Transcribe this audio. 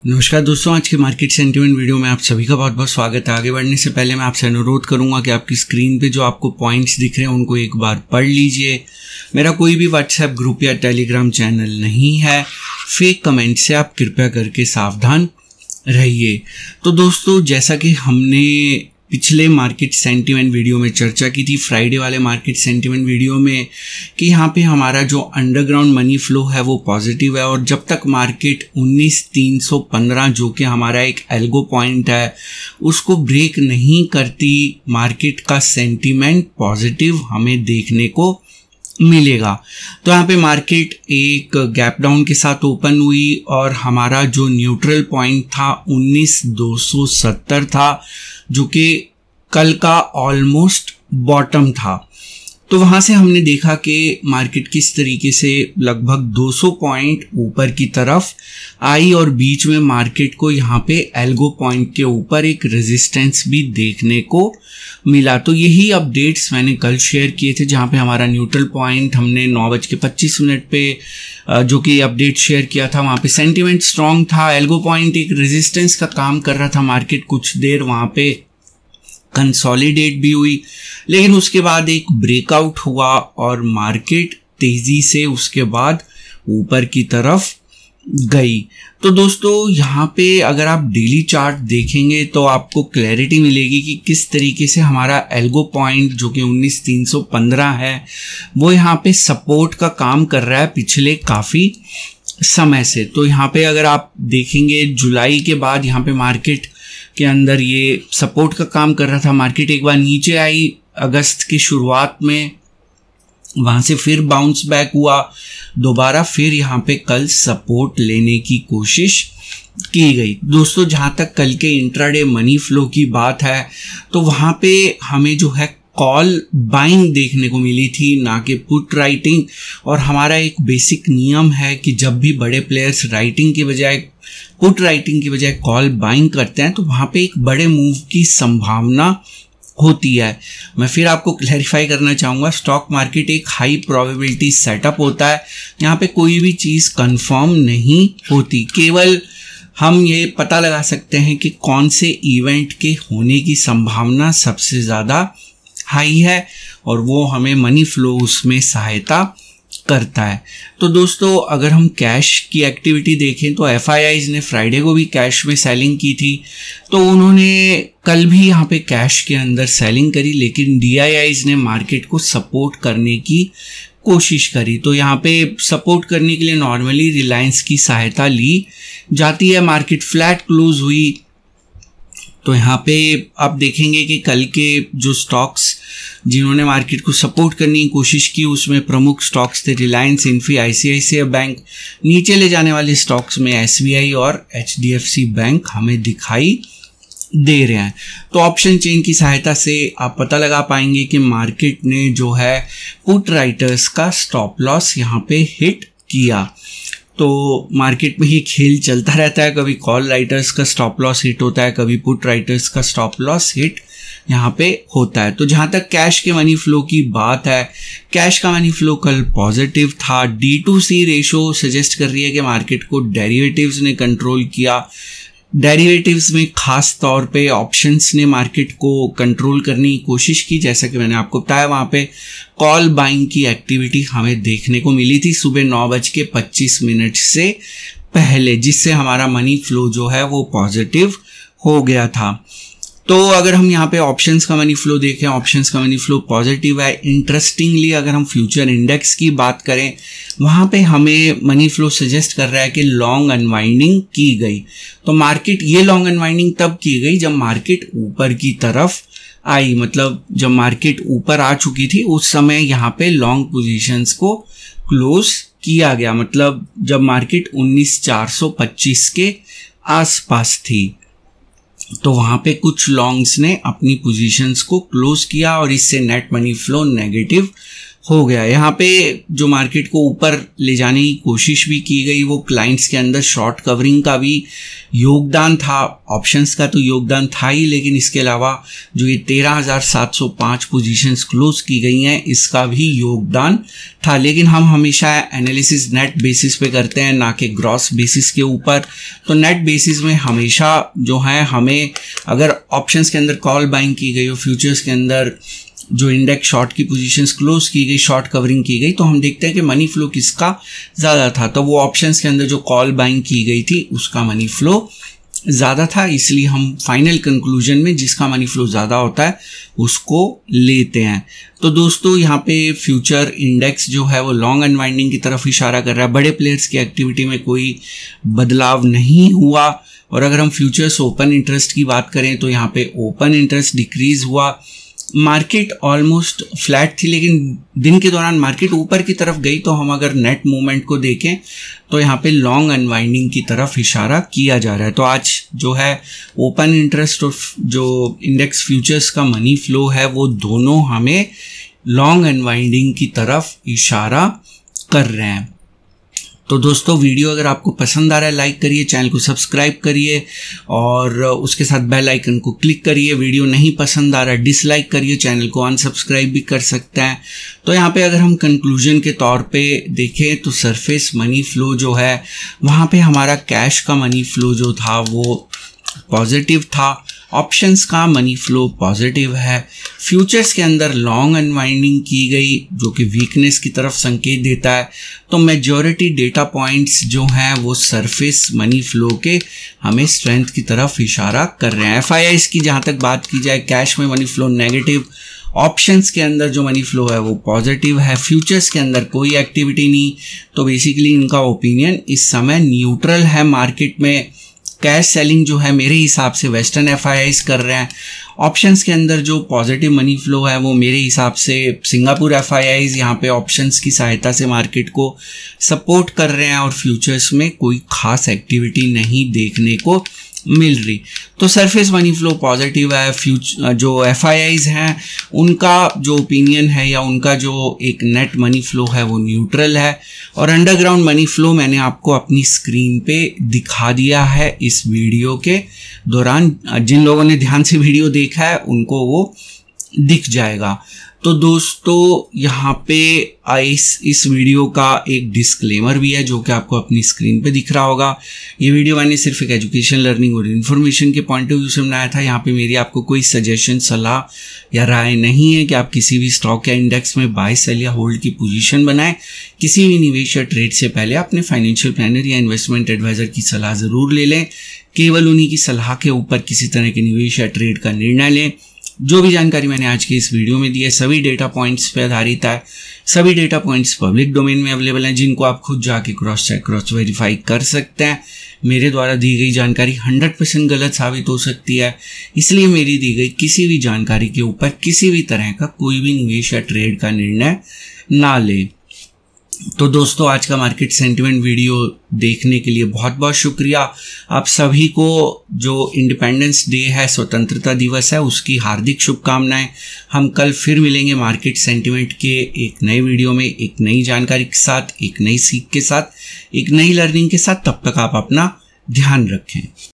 नमस्कार दोस्तों, आज के मार्केट सेंटिमेंट वीडियो में आप सभी का बहुत बहुत स्वागत है। आगे बढ़ने से पहले मैं आपसे अनुरोध करूंगा कि आपकी स्क्रीन पे जो आपको पॉइंट्स दिख रहे हैं उनको एक बार पढ़ लीजिए। मेरा कोई भी व्हाट्सएप ग्रुप या टेलीग्राम चैनल नहीं है। फेक कमेंट से आप कृपया करके सावधान रहिए। तो दोस्तों, जैसा कि हमने पिछले मार्केट सेंटिमेंट वीडियो में चर्चा की थी, फ्राइडे वाले मार्केट सेंटिमेंट वीडियो में, कि यहाँ पे हमारा जो अंडरग्राउंड मनी फ्लो है वो पॉजिटिव है और जब तक मार्केट 19,315 जो कि हमारा एक एल्गो पॉइंट है उसको ब्रेक नहीं करती, मार्केट का सेंटिमेंट पॉजिटिव हमें देखने को मिलेगा। तो यहाँ पे मार्केट एक गैप डाउन के साथ ओपन हुई और हमारा जो न्यूट्रल पॉइंट था 19,270 था, जो कि कल का ऑलमोस्ट बॉटम था। तो वहां से हमने देखा कि मार्केट किस तरीके से लगभग 200 पॉइंट ऊपर की तरफ आई और बीच में मार्केट को यहाँ पे एल्गो पॉइंट के ऊपर एक रेजिस्टेंस भी देखने को मिला। तो यही अपडेट्स मैंने कल शेयर किए थे, जहाँ पे हमारा न्यूट्रल पॉइंट हमने 9:25 पे जो कि अपडेट शेयर किया था, वहाँ पे सेंटिमेंट स्ट्रॉन्ग था। एल्गो पॉइंट एक रेजिस्टेंस का काम कर रहा था। मार्केट कुछ देर वहाँ पे कंसोलिडेट भी हुई, लेकिन उसके बाद एक ब्रेकआउट हुआ और मार्केट तेजी से उसके बाद ऊपर की तरफ गई। तो दोस्तों, यहाँ पे अगर आप डेली चार्ट देखेंगे तो आपको क्लैरिटी मिलेगी कि किस तरीके से हमारा एल्गो पॉइंट जो कि 19,315 है वो यहाँ पे सपोर्ट का काम कर रहा है पिछले काफ़ी समय से। तो यहाँ पे अगर आप देखेंगे जुलाई के बाद यहाँ पे मार्केट के अंदर ये सपोर्ट का काम कर रहा था। मार्केट एक बार नीचे आई अगस्त की शुरुआत में, वहां से फिर बाउंस बैक हुआ दोबारा, फिर यहाँ पे कल सपोर्ट लेने की कोशिश की गई। दोस्तों, जहां तक कल के इंट्राडे मनी फ्लो की बात है तो वहां पे हमें जो है कॉल बाइंग देखने को मिली थी, ना कि पुट राइटिंग। और हमारा एक बेसिक नियम है कि जब भी बड़े प्लेयर्स राइटिंग की बजाय पुट राइटिंग की बजाय कॉल बाइंग करते हैं तो वहां पे एक बड़े मूव की संभावना होती है। मैं फिर आपको क्लैरिफाई करना चाहूँगा, स्टॉक मार्केट एक हाई प्रोबेबिलिटी सेटअप होता है। यहाँ पे कोई भी चीज़ कंफर्म नहीं होती, केवल हम ये पता लगा सकते हैं कि कौन से इवेंट के होने की संभावना सबसे ज़्यादा हाई है और वो हमें मनी फ्लो उसमें सहायता करता है। तो दोस्तों, अगर हम कैश की एक्टिविटी देखें तो FIIs ने फ्राइडे को भी कैश में सेलिंग की थी, तो उन्होंने कल भी यहाँ पे कैश के अंदर सेलिंग करी, लेकिन DIIs ने मार्केट को सपोर्ट करने की कोशिश करी। तो यहाँ पे सपोर्ट करने के लिए नॉर्मली रिलायंस की सहायता ली जाती है। मार्केट फ्लैट क्लोज हुई। तो यहाँ पे आप देखेंगे कि कल के जो स्टॉक्स जिन्होंने मार्केट को सपोर्ट करने की कोशिश की उसमें प्रमुख स्टॉक्स थे रिलायंस, इन्फी, ICICI बैंक। नीचे ले जाने वाले स्टॉक्स में SBI और HDFC बैंक हमें दिखाई दे रहे हैं। तो ऑप्शन चेन की सहायता से आप पता लगा पाएंगे कि मार्केट ने जो है पुट राइटर्स का स्टॉप लॉस यहाँ पे हिट किया। तो मार्केट में ये खेल चलता रहता है, कभी कॉल राइटर्स का स्टॉप लॉस हिट होता है, कभी पुट राइटर्स का स्टॉप लॉस हिट यहाँ पे होता है। तो जहाँ तक कैश के मनी फ्लो की बात है, कैश का मनी फ्लो कल पॉजिटिव था। D2C रेशो सजेस्ट कर रही है कि मार्केट को डेरिवेटिव्स ने कंट्रोल किया। डेरिवेटिव्स में खास तौर पे ऑप्शंस ने मार्केट को कंट्रोल करने की कोशिश की। जैसा कि मैंने आपको बताया, वहाँ पे कॉल बाइंग की एक्टिविटी हमें देखने को मिली थी सुबह 9:25 से पहले, जिससे हमारा मनी फ्लो जो है वो पॉजिटिव हो गया था। तो अगर हम यहाँ पे ऑप्शंस का मनी फ्लो देखें, ऑप्शंस का मनी फ्लो पॉजिटिव है। इंटरेस्टिंगली अगर हम फ्यूचर इंडेक्स की बात करें, वहाँ पे हमें मनी फ्लो सजेस्ट कर रहा है कि लॉन्ग अनवाइंडिंग की गई। तो मार्केट ये लॉन्ग अनवाइंडिंग तब की गई जब मार्केट ऊपर की तरफ आई, मतलब जब मार्केट ऊपर आ चुकी थी उस समय यहाँ पे लॉन्ग पोजीशंस को क्लोज किया गया, मतलब जब मार्केट 19,425 के आसपास थी। तो वहां पे कुछ लॉन्ग्स ने अपनी पोजीशंस को क्लोज किया और इससे नेट मनी फ्लो नेगेटिव हो गया। यहाँ पे जो मार्केट को ऊपर ले जाने की कोशिश भी की गई, वो क्लाइंट्स के अंदर शॉर्ट कवरिंग का भी योगदान था, ऑप्शंस का तो योगदान था ही, लेकिन इसके अलावा जो ये 13,705 पोजीशंस क्लोज की गई हैं इसका भी योगदान था। लेकिन हम हमेशा एनालिसिस नेट बेसिस पे करते हैं, ना कि ग्रॉस बेसिस के ऊपर। तो नेट बेसिस में हमेशा जो है हमें, अगर ऑप्शंस के अंदर कॉल बाइंग की गई और फ्यूचर्स के अंदर जो इंडेक्स शॉर्ट की पोजीशंस क्लोज की गई, शॉर्ट कवरिंग की गई, तो हम देखते हैं कि मनी फ्लो किसका ज़्यादा था। तो वो ऑप्शंस के अंदर जो कॉल बाइंग की गई थी उसका मनी फ्लो ज़्यादा था, इसलिए हम फाइनल कंक्लूजन में जिसका मनी फ्लो ज़्यादा होता है उसको लेते हैं। तो दोस्तों यहाँ पे फ्यूचर इंडेक्स जो है वो लॉन्ग अनवाइंडिंग की तरफ इशारा कर रहा है। बड़े प्लेयर्स की एक्टिविटी में कोई बदलाव नहीं हुआ। और अगर हम फ्यूचर्स ओपन इंटरेस्ट की बात करें तो यहाँ पे ओपन इंटरेस्ट डिक्रीज हुआ। मार्केट ऑलमोस्ट फ्लैट थी, लेकिन दिन के दौरान मार्केट ऊपर की तरफ गई। तो हम अगर नेट मूवमेंट को देखें तो यहाँ पे लॉन्ग अनवाइंडिंग की तरफ इशारा किया जा रहा है। तो आज जो है ओपन इंटरेस्ट और जो इंडेक्स फ्यूचर्स का मनी फ्लो है वो दोनों हमें लॉन्ग अनवाइंडिंग की तरफ इशारा कर रहे हैं। तो दोस्तों वीडियो अगर आपको पसंद आ रहा है लाइक करिए, चैनल को सब्सक्राइब करिए और उसके साथ बेल आइकन को क्लिक करिए। वीडियो नहीं पसंद आ रहा है डिसलाइक करिए, चैनल को अनसब्सक्राइब भी कर सकते हैं। तो यहाँ पे अगर हम कंक्लूजन के तौर पे देखें तो सरफेस मनी फ्लो जो है वहाँ पे हमारा कैश का मनी फ्लो जो था वो पॉजिटिव था, ऑप्शंस का मनी फ्लो पॉजिटिव है। फ्यूचर्स के अंदर लॉन्ग अनवाइंडिंग की गई जो कि वीकनेस की तरफ संकेत देता है। तो मेजॉरिटी डेटा पॉइंट्स जो हैं वो सरफेस मनी फ्लो के हमें स्ट्रेंथ की तरफ इशारा कर रहे हैं। FIIs की जहाँ तक बात की जाए, कैश में मनी फ्लो नेगेटिव, ऑप्शंस के अंदर जो मनी फ्लो है वो पॉजिटिव है, फ्यूचर्स के अंदर कोई एक्टिविटी नहीं। तो बेसिकली इनका ओपिनियन इस समय न्यूट्रल है। मार्केट में कैश सेलिंग जो है मेरे हिसाब से वेस्टर्न FIIs कर रहे हैं। ऑप्शंस के अंदर जो पॉजिटिव मनी फ्लो है वो मेरे हिसाब से सिंगापुर FIIs यहाँ पे ऑप्शंस की सहायता से मार्केट को सपोर्ट कर रहे हैं और फ्यूचर्स में कोई खास एक्टिविटी नहीं देखने को मिल रही। तो सरफेस मनी फ्लो पॉजिटिव है। जो FIIs हैं उनका जो ओपिनियन है या उनका जो एक नेट मनी फ्लो है वो न्यूट्रल है। और अंडरग्राउंड मनी फ्लो मैंने आपको अपनी स्क्रीन पे दिखा दिया है इस वीडियो के दौरान। जिन लोगों ने ध्यान से वीडियो देखा है उनको वो दिख जाएगा। तो दोस्तों यहाँ पे इस वीडियो का एक डिस्क्लेमर भी है जो कि आपको अपनी स्क्रीन पे दिख रहा होगा। ये वीडियो मैंने सिर्फ एक एजुकेशन, लर्निंग और इन्फॉर्मेशन के पॉइंट ऑफ व्यू से बनाया था। यहाँ पे मेरी आपको कोई सजेशन, सलाह या राय नहीं है कि आप किसी भी स्टॉक या इंडेक्स में बाय, सेल या होल्ड की पोजीशन बनाएं। किसी भी निवेश या ट्रेड से पहले अपने फाइनेंशियल प्लानर या इन्वेस्टमेंट एडवाइजर की सलाह जरूर ले लें। केवल उन्हीं की सलाह के ऊपर किसी तरह के निवेश या ट्रेड का निर्णय लें। जो भी जानकारी मैंने आज के इस वीडियो में दी है सभी डेटा पॉइंट्स पे आधारित है। सभी डेटा पॉइंट्स पब्लिक डोमेन में अवेलेबल हैं जिनको आप खुद जाके क्रॉस चेक, क्रॉस वेरीफाई कर सकते हैं। मेरे द्वारा दी गई जानकारी 100% गलत साबित हो सकती है, इसलिए मेरी दी गई किसी भी जानकारी के ऊपर किसी भी तरह का कोई भी निवेश या ट्रेड का निर्णय ना लें। तो दोस्तों आज का मार्केट सेंटिमेंट वीडियो देखने के लिए बहुत बहुत शुक्रिया। आप सभी को जो इंडिपेंडेंस डे है, स्वतंत्रता दिवस है, उसकी हार्दिक शुभकामनाएं। हम कल फिर मिलेंगे मार्केट सेंटिमेंट के एक नए वीडियो में, एक नई जानकारी के साथ, एक नई सीख के साथ, एक नई लर्निंग के साथ। तब तक आप अपना ध्यान रखें।